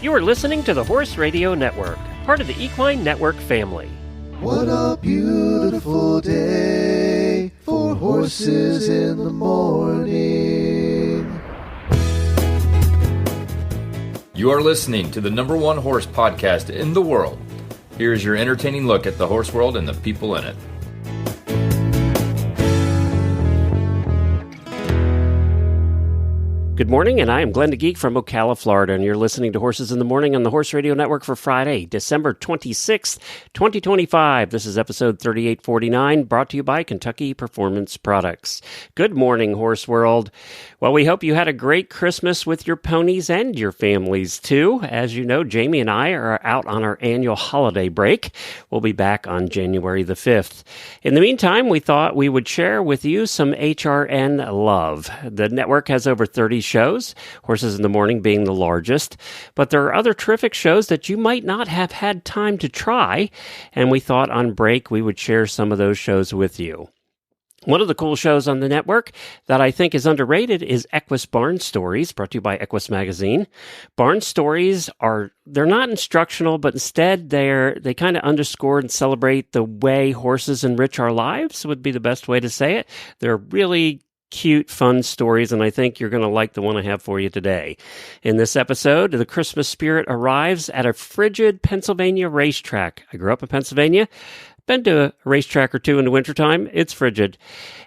You are listening to the Horse Radio Network, part of the Equine Network family. What a beautiful day for horses in the morning. You are listening to the number one horse podcast in the world. Here is your entertaining look at the horse world and the people in it. Good morning, and I am Glenn the Geek from Ocala, Florida, and you're listening to Horses in the Morning on the Horse Radio Network for Friday, December 26th, 2025. This is episode 3849, brought to you by Kentucky Performance Products. Good morning, Horse World. Well, we hope you had a great Christmas with your ponies and your families, too. As you know, Jamie and I are out on our annual holiday break. We'll be back on January the 5th. In the meantime, we thought we would share with you some HRN love. The network has over 30 shows, Horses in the Morning being the largest, but there are other terrific shows that you might not have had time to try, and we thought on break we would share some of those shows with you. One of the cool shows on the network that I think is underrated is Equus Barn Stories, brought to you by Equus Magazine. Barn Stories they're not instructional, but instead they kind of underscore and celebrate the way horses enrich our lives, would be the best way to say it. They're really cute, fun stories, and I think you're going to like the one I have for you today. In this episode, the Christmas spirit arrives at a frigid Pennsylvania racetrack. I grew up in Pennsylvania. Been to a racetrack or two in the wintertime. It's frigid.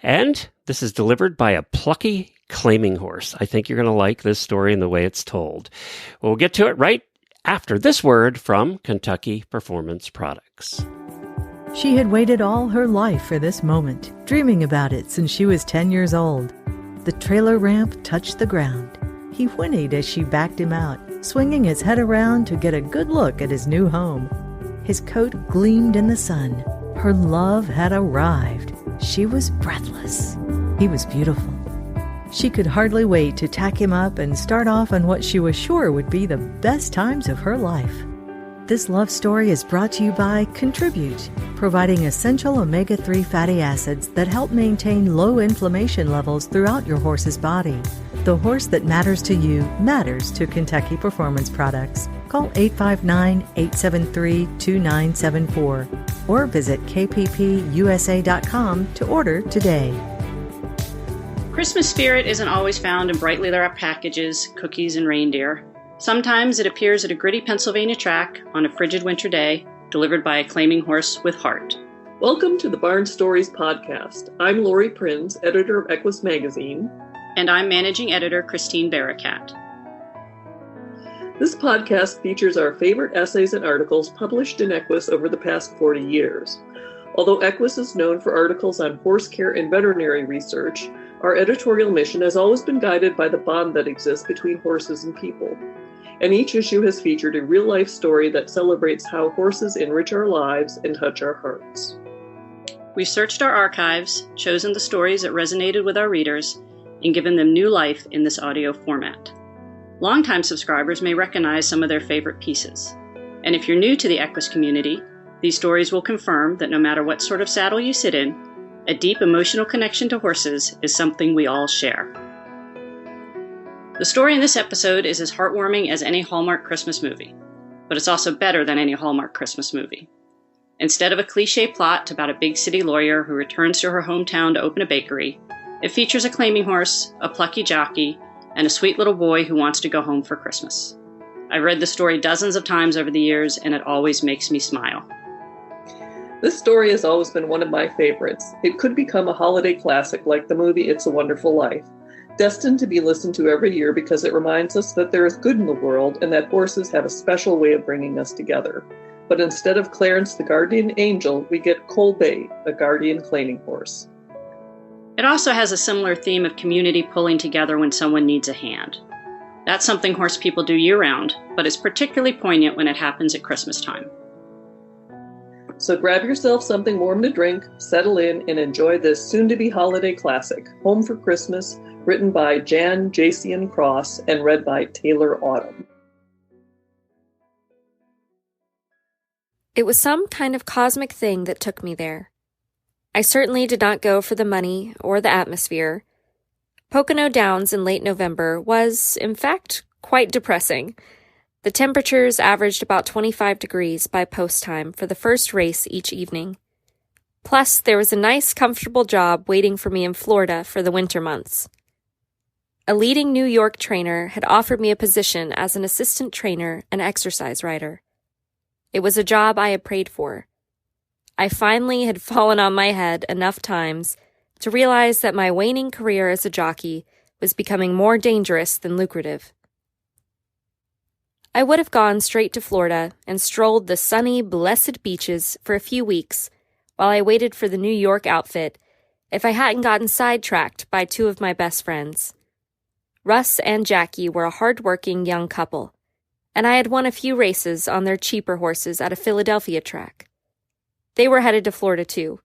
And this is delivered by a plucky claiming horse. I think you're going to like this story and the way it's told. We'll get to it right after this word from Kentucky Performance Products. She had waited all her life for this moment, dreaming about it since she was 10 years old. The trailer ramp touched the ground. He whinnied as she backed him out, swinging his head around to get a good look at his new home. His coat gleamed in the sun. Her love had arrived. She was breathless. He was beautiful. She could hardly wait to tack him up and start off on what she was sure would be the best times of her life. This love story is brought to you by Contribute, providing essential omega-3 fatty acids that help maintain low inflammation levels throughout your horse's body. The horse that matters to you matters to Kentucky Performance Products. Call 859-873-2974 or visit kppusa.com to order today. Christmas spirit isn't always found in brightly lit up packages, cookies, and reindeer. Sometimes it appears at a gritty Pennsylvania track on a frigid winter day, delivered by a claiming horse with heart. Welcome to the Barn Stories podcast. I'm Lori Prinz, editor of Equus Magazine. And I'm managing editor Christine Barakat. This podcast features our favorite essays and articles published in Equus over the past 40 years. Although Equus is known for articles on horse care and veterinary research, our editorial mission has always been guided by the bond that exists between horses and people. And each issue has featured a real-life story that celebrates how horses enrich our lives and touch our hearts. We've searched our archives, chosen the stories that resonated with our readers, and given them new life in this audio format. Longtime subscribers may recognize some of their favorite pieces. And if you're new to the Equus community, these stories will confirm that no matter what sort of saddle you sit in, a deep emotional connection to horses is something we all share. The story in this episode is as heartwarming as any Hallmark Christmas movie, but it's also better than any Hallmark Christmas movie. Instead of a cliché plot about a big city lawyer who returns to her hometown to open a bakery, it features a claiming horse, a plucky jockey, and a sweet little boy who wants to go home for Christmas. I've read the story dozens of times over the years, and it always makes me smile. This story has always been one of my favorites. It could become a holiday classic like the movie It's a Wonderful Life, destined to be listened to every year because it reminds us that there is good in the world and that horses have a special way of bringing us together. But instead of Clarence the guardian angel, we get Colbay, the guardian claiming horse. It also has a similar theme of community pulling together when someone needs a hand. That's something horse people do year-round, but it's particularly poignant when it happens at Christmas time. So grab yourself something warm to drink, settle in, and enjoy this soon-to-be holiday classic, Home for Christmas, written by Jan Jacian Cross and read by Taylor Autumn. It was some kind of cosmic thing that took me there. I certainly did not go for the money or the atmosphere. Pocono Downs in late November was, in fact, quite depressing. The temperatures averaged about 25 degrees by post time for the first race each evening. Plus, there was a nice, comfortable job waiting for me in Florida for the winter months. A leading New York trainer had offered me a position as an assistant trainer and exercise writer. It was a job I had prayed for. I finally had fallen on my head enough times to realize that my waning career as a jockey was becoming more dangerous than lucrative. I would have gone straight to Florida and strolled the sunny, blessed beaches for a few weeks while I waited for the New York outfit if I hadn't gotten sidetracked by two of my best friends. Russ and Jackie were a hard-working young couple, and I had won a few races on their cheaper horses at a Philadelphia track. They were headed to Florida too,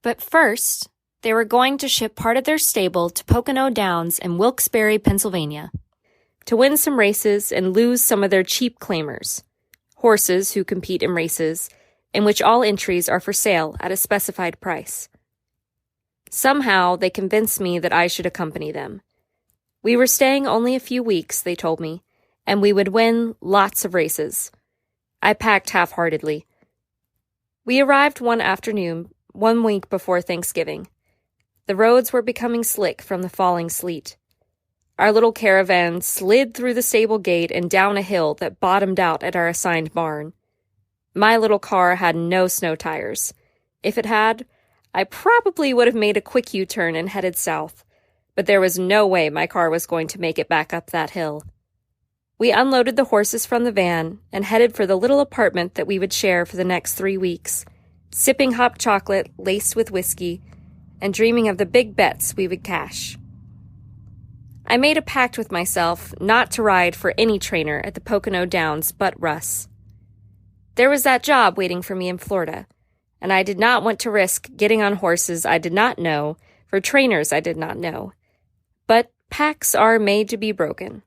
but first, they were going to ship part of their stable to Pocono Downs in Wilkes-Barre, Pennsylvania, to win some races and lose some of their cheap claimers, horses who compete in races in which all entries are for sale at a specified price. Somehow, they convinced me that I should accompany them. We were staying only a few weeks, they told me, and we would win lots of races. I packed half-heartedly. We arrived one afternoon, 1 week before Thanksgiving. The roads were becoming slick from the falling sleet. Our little caravan slid through the stable gate and down a hill that bottomed out at our assigned barn. My little car had no snow tires. If it had, I probably would have made a quick U-turn and headed south, but there was no way my car was going to make it back up that hill. We unloaded the horses from the van and headed for the little apartment that we would share for the next 3 weeks, sipping hot chocolate laced with whiskey and dreaming of the big bets we would cash. I made a pact with myself not to ride for any trainer at the Pocono Downs but Russ. There was that job waiting for me in Florida, and I did not want to risk getting on horses I did not know for trainers I did not know. But pacts are made to be broken.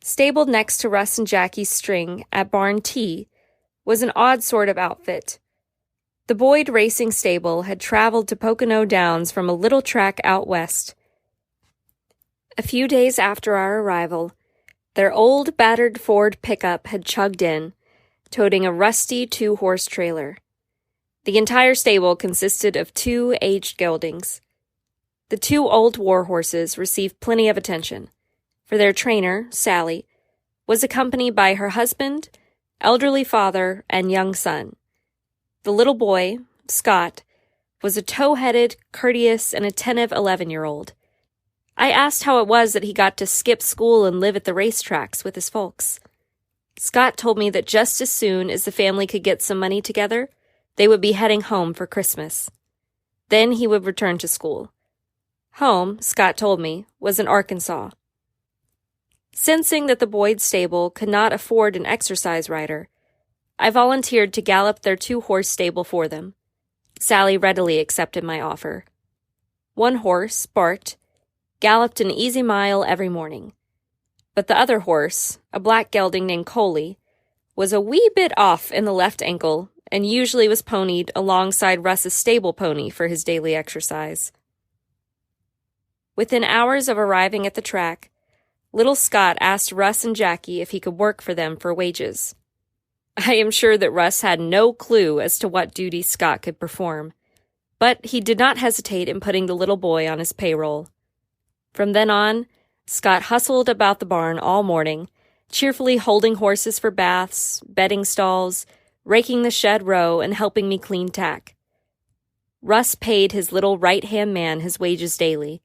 Stabled next to Russ and Jackie's string at Barn T was an odd sort of outfit. The Boyd Racing Stable had traveled to Pocono Downs from a little track out west. A few days after our arrival, their old battered Ford pickup had chugged in, toting a rusty 2-horse trailer. The entire stable consisted of 2 aged geldings. The 2 old war horses received plenty of attention, for their trainer, Sally, was accompanied by her husband, elderly father, and young son. The little boy, Scott, was a tow-headed, courteous, and attentive 11-year-old. I asked how it was that he got to skip school and live at the racetracks with his folks. Scott told me that just as soon as the family could get some money together, they would be heading home for Christmas. Then he would return to school. Home, Scott told me, was in Arkansas. Sensing that the Boyd stable could not afford an exercise rider, I volunteered to gallop their 2-horse stable for them. Sally readily accepted my offer. 1 horse, Bart, galloped an easy mile every morning. But the other horse, a black gelding named Coley, was a wee bit off in the left ankle and usually was ponied alongside Russ's stable pony for his daily exercise. Within hours of arriving at the track, little Scott asked Russ and Jackie if he could work for them for wages. I am sure that Russ had no clue as to what duties Scott could perform, but he did not hesitate in putting the little boy on his payroll. From then on, Scott hustled about the barn all morning, cheerfully holding horses for baths, bedding stalls, raking the shed row, and helping me clean tack. Russ paid his little right-hand man his wages daily.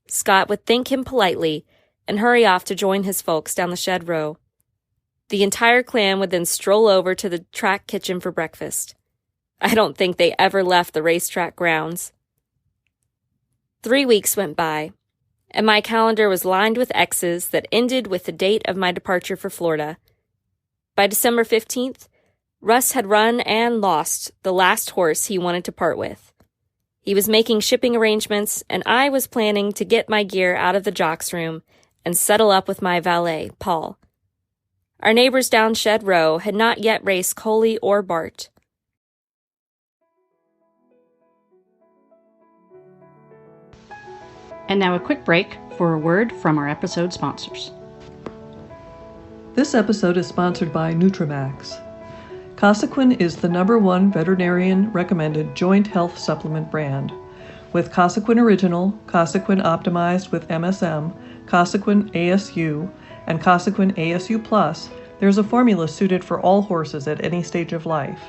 Scott would thank him politely and hurry off to join his folks down the shed row. The entire clan would then stroll over to the track kitchen for breakfast. I don't think they ever left the racetrack grounds. 3 weeks went by, and my calendar was lined with X's that ended with the date of my departure for Florida. By December 15th, Russ had run and lost the last horse he wanted to part with. He was making shipping arrangements, and I was planning to get my gear out of the jock's room and settle up with my valet, Paul. Our neighbors down Shed Row had not yet raced Coley or Bart. And now a quick break for a word from our episode sponsors. This episode is sponsored by Nutramax. Cosequin is the #1 veterinarian-recommended joint health supplement brand. With Cosequin Original, Cosequin Optimized with MSM, Cosequin ASU, and Cosequin ASU Plus, there's a formula suited for all horses at any stage of life.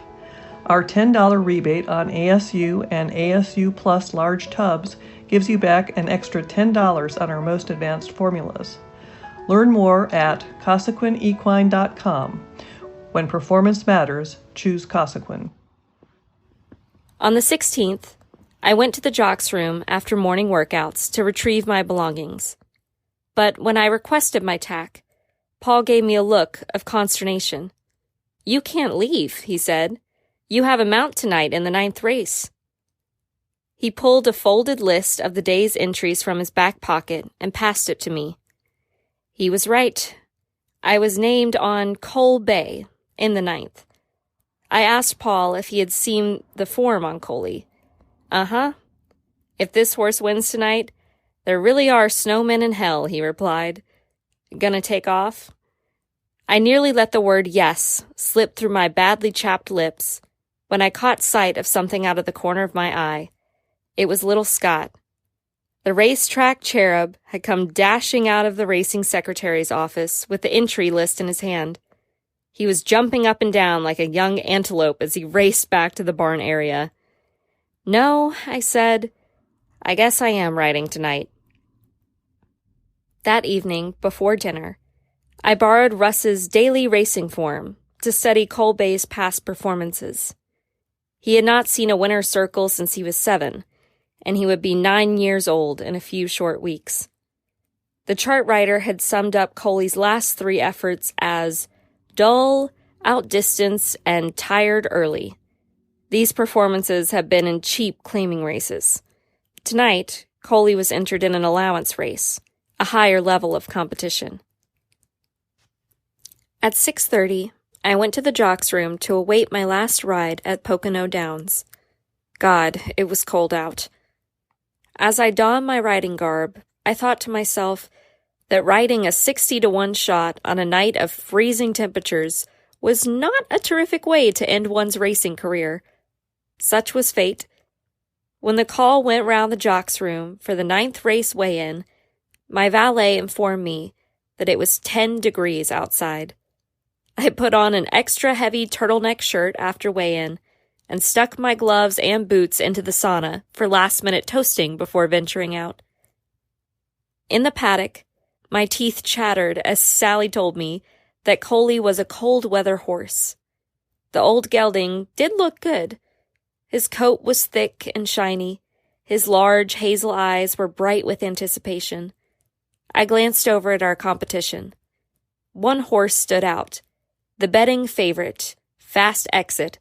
Our $10 rebate on ASU and ASU Plus large tubs gives you back an extra $10 on our most advanced formulas. Learn more at CosequinEquine.com. When performance matters, choose Cosequin. On the 16th, I went to the jock's room after morning workouts to retrieve my belongings. But when I requested my tack, Paul gave me a look of consternation. "You can't leave," he said. "You have a mount tonight in the 9th race." He pulled a folded list of the day's entries from his back pocket and passed it to me. He was right. I was named on Cole Bay in the 9th. I asked Paul if he had seen the form on Coley. "Uh-huh. If this horse wins tonight, there really are snowmen in hell," he replied. "Gonna take off?" I nearly let the word yes slip through my badly chapped lips when I caught sight of something out of the corner of my eye. It was little Scott. The racetrack cherub had come dashing out of the racing secretary's office with the entry list in his hand. He was jumping up and down like a young antelope as he raced back to the barn area. "No," I said. "I guess I am riding tonight." That evening, before dinner, I borrowed Russ's daily racing form to study Cole Bay's past performances. He had not seen a winner's circle since he was 7, and he would be 9 years old in a few short weeks. The chart writer had summed up Coley's last 3 efforts as dull, outdistanced, and tired early. These performances had been in cheap claiming races. Tonight, Coley was entered in an allowance race, a higher level of competition. At 6:30, I went to the jock's room to await my last ride at Pocono Downs. God, it was cold out. As I donned my riding garb, I thought to myself that riding a 60-1 shot on a night of freezing temperatures was not a terrific way to end one's racing career. Such was fate. When the call went round the jock's room for the 9th race weigh-in, my valet informed me that it was 10 degrees outside. I put on an extra heavy turtleneck shirt after weigh-in and stuck my gloves and boots into the sauna for last-minute toasting before venturing out. In the paddock, my teeth chattered as Sally told me that Coley was a cold-weather horse. The old gelding did look good. His coat was thick and shiny. His large hazel eyes were bright with anticipation. I glanced over at our competition. One horse stood out. The betting favorite, Fast Exit,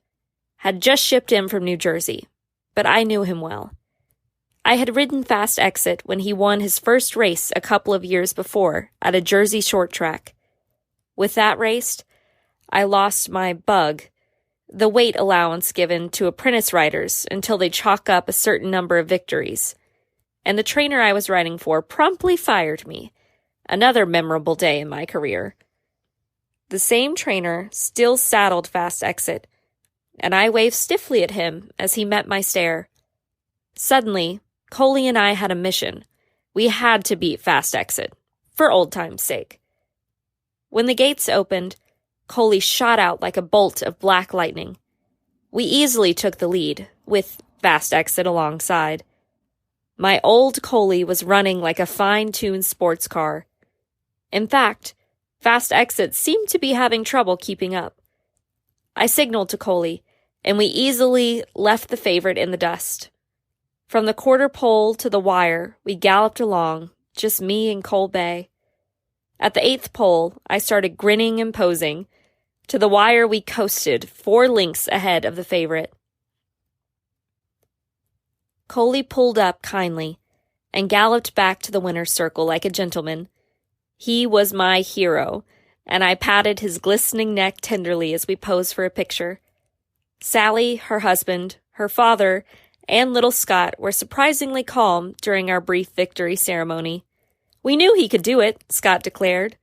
had just shipped in from New Jersey, but I knew him well. I had ridden Fast Exit when he won his first race a couple of years before at a Jersey short track. With that race, I lost my bug, the weight allowance given to apprentice riders until they chalk up a certain number of victories, and the trainer I was riding for promptly fired me. Another memorable day in my career. The same trainer still saddled Fast Exit, and I waved stiffly at him as he met my stare. Suddenly, Coley and I had a mission. We had to beat Fast Exit, for old time's sake. When the gates opened, Coley shot out like a bolt of black lightning. We easily took the lead, with Fast Exit alongside. My old Coley was running like a fine-tuned sports car. In fact, Fast Exit seemed to be having trouble keeping up. I signaled to Coley, and we easily left the favorite in the dust. From the quarter pole to the wire, we galloped along, just me and Cole Bay. At the 8th pole, I started grinning and posing. To the wire, we coasted 4 lengths ahead of the favorite. Coley pulled up kindly and galloped back to the winner's circle like a gentleman. He was my hero, and I patted his glistening neck tenderly as we posed for a picture. Sally, her husband, her father, and little Scott were surprisingly calm during our brief victory ceremony. "We knew he could do it," Scott declared.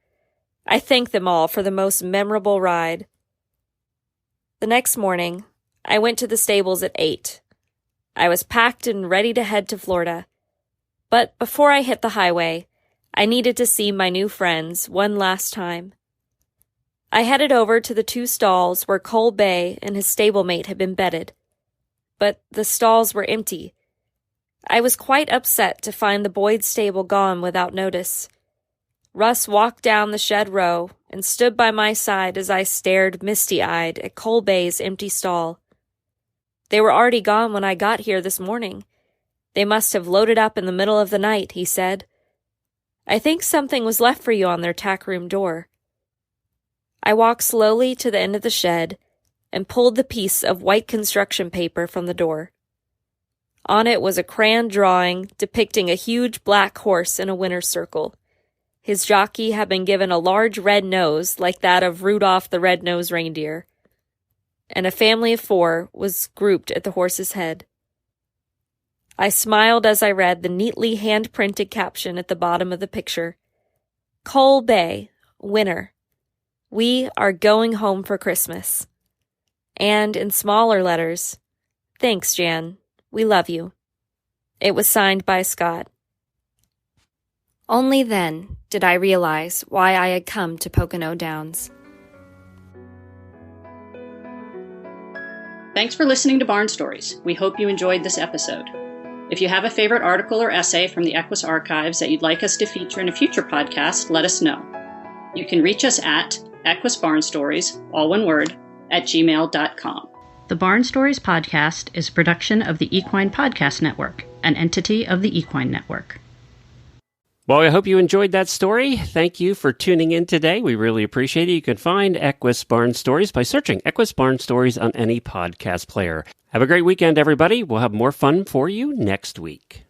I thanked them all for the most memorable ride. The next morning, I went to the stables at 8. I was packed and ready to head to Florida. But before I hit the highway, I needed to see my new friends one last time. I headed over to the 2 stalls where Cole Bay and his stablemate had been bedded. But the stalls were empty. I was quite upset to find the Boyd stable gone without notice. Russ walked down the shed row and stood by my side as I stared misty-eyed at Cole Bay's empty stall. They were already gone when I got here this morning. They must have loaded up in the middle of the night, he said. I think something was left for you on their tack room door. I walked slowly to the end of the shed and pulled the piece of white construction paper from the door. On it was a crayon drawing depicting a huge black horse in a winner's circle. His jockey had been given a large red nose like that of Rudolph the Red-Nosed Reindeer, and a family of 4 was grouped at the horse's head. I smiled as I read the neatly hand-printed caption at the bottom of the picture. Cole Bay, winner. We are going home for Christmas. And in smaller letters, thanks, Jan. We love you. It was signed by Scott. Only then did I realize why I had come to Pocono Downs. Thanks for listening to Barn Stories. We hope you enjoyed this episode. If you have a favorite article or essay from the Equus archives that you'd like us to feature in a future podcast, let us know. You can reach us at Equus Barn Stories, all one word, @gmail.com. The Barn Stories podcast is a production of the Equine Podcast Network, an entity of the Equine Network. Well, I hope you enjoyed that story. Thank you for tuning in today. We really appreciate it. You can find Equus Barn Stories by searching Equus Barn Stories on any podcast player. Have a great weekend, everybody. We'll have more fun for you next week.